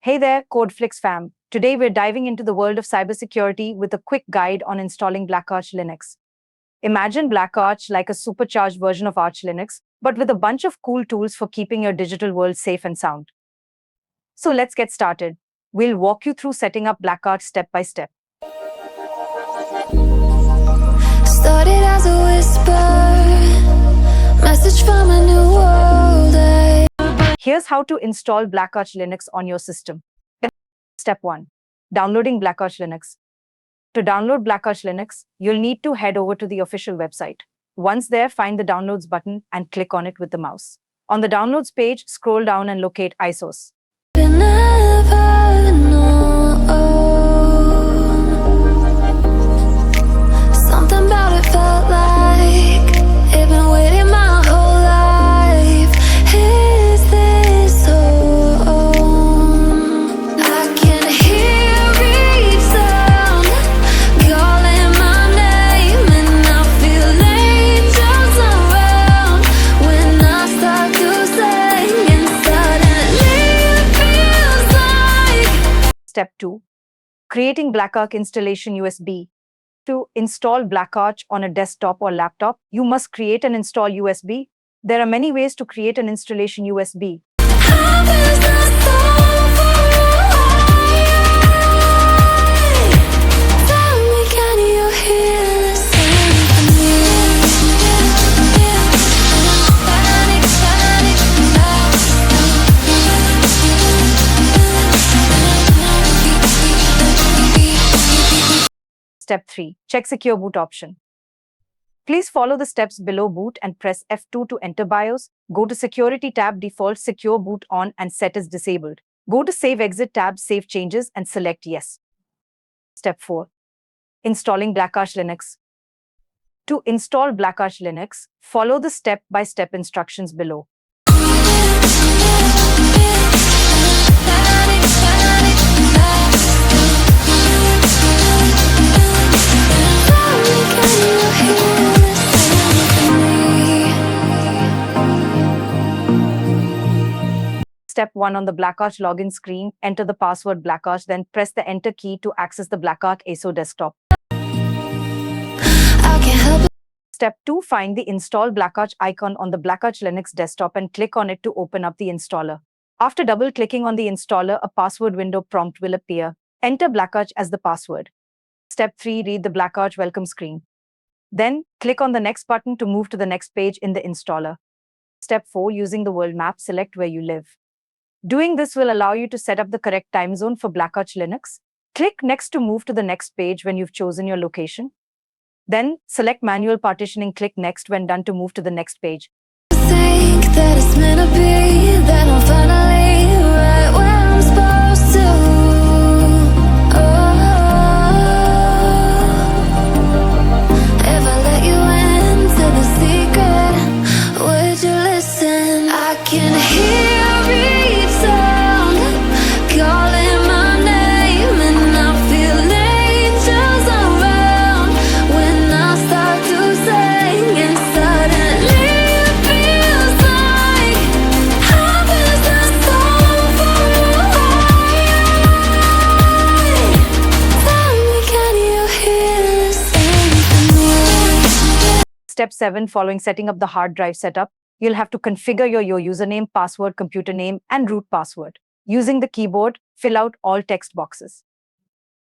Hey there, Codeflix fam. Today we're diving into the world of cybersecurity with a quick guide on installing BlackArch Linux. Imagine BlackArch like a supercharged version of Arch Linux, but with a bunch of cool tools for keeping your digital world safe and sound. So let's get started. We'll walk you through setting up BlackArch step by step. Started as a whisper, message from a new world. Here's how to install BlackArch Linux on your system. Step 1. Downloading BlackArch Linux. To download BlackArch Linux, you'll need to head over to the official website. Once there, find the Downloads button and click on it with the mouse. On the Downloads page, scroll down and locate iSource. Something about it felt like it'd been waiting my whole life. Is this home? I can hear each sound calling my name, and I feel angels around when I start to sing, and suddenly it feels like. Step 2. Creating BlackArch installation USB. To install BlackArch on a desktop or laptop, you must create and install USB. There are many ways to create an installation USB. How is the soul for Tell me, can you hear the symphony? Step 3. Check Secure Boot option. Please follow the steps below boot and press F2 to enter BIOS. Go to Security tab, default Secure Boot on and set as disabled. Go to Save Exit tab, Save Changes and select Yes. Step 4. Installing BlackArch Linux. To install BlackArch Linux, follow the step-by-step instructions below. Step 1 on the BlackArch login screen, enter the password BlackArch, then press the Enter key to access the BlackArch ISO desktop. I can't help it. Step 2, find the Install BlackArch icon on the BlackArch Linux desktop and click on it to open up the installer. After double-clicking on the installer, a password window prompt will appear. Enter BlackArch as the password. Step 3, read the BlackArch welcome screen. Then, click on the next button to move to the next page in the installer. Step 4, using the world map, select where you live. Doing this will allow you to set up the correct time zone for BlackArch Linux. Click Next to move to the next page when you've chosen your location. Then, select Manual Partitioning, click Next when done to move to the next page. Think that it's meant to be, that I'm finally right where I'm supposed to. If I let you into the secret, would you listen? I can hear each sound calling my name, and I feel angels around when I start to sing, and suddenly it feels like heaven is the soul for Tell me, can you hear the symphony? Step 7, following setting up the hard drive setup, you'll have to configure your username, password, computer name, and root password. Using the keyboard, fill out all text boxes.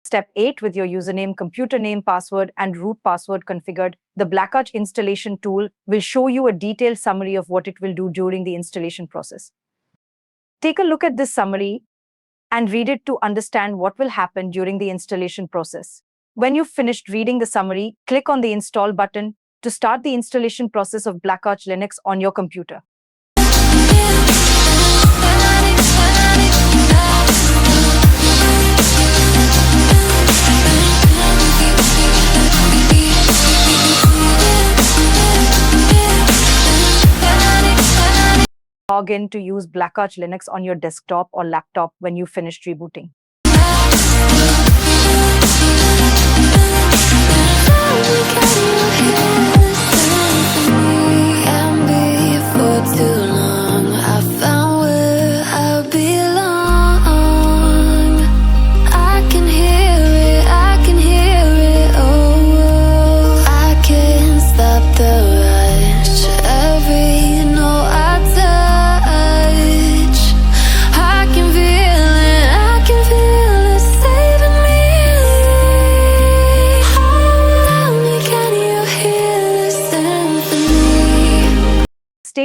Step 8, with your username, computer name, password, and root password configured, the BlackArch installation tool will show you a detailed summary of what it will do during the installation process. Take a look at this summary and read it to understand what will happen during the installation process. When you've finished reading the summary, click on the Install button to start the installation process of BlackArch Linux on your computer. Log in to use BlackArch Linux on your desktop or laptop when you finished rebooting. Too long, I found where I belong.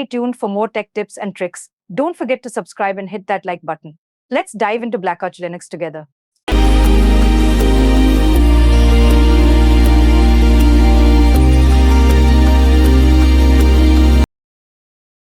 Stay tuned for more tech tips and tricks. Don't forget to subscribe and hit that like button. Let's dive into BlackArch Linux together.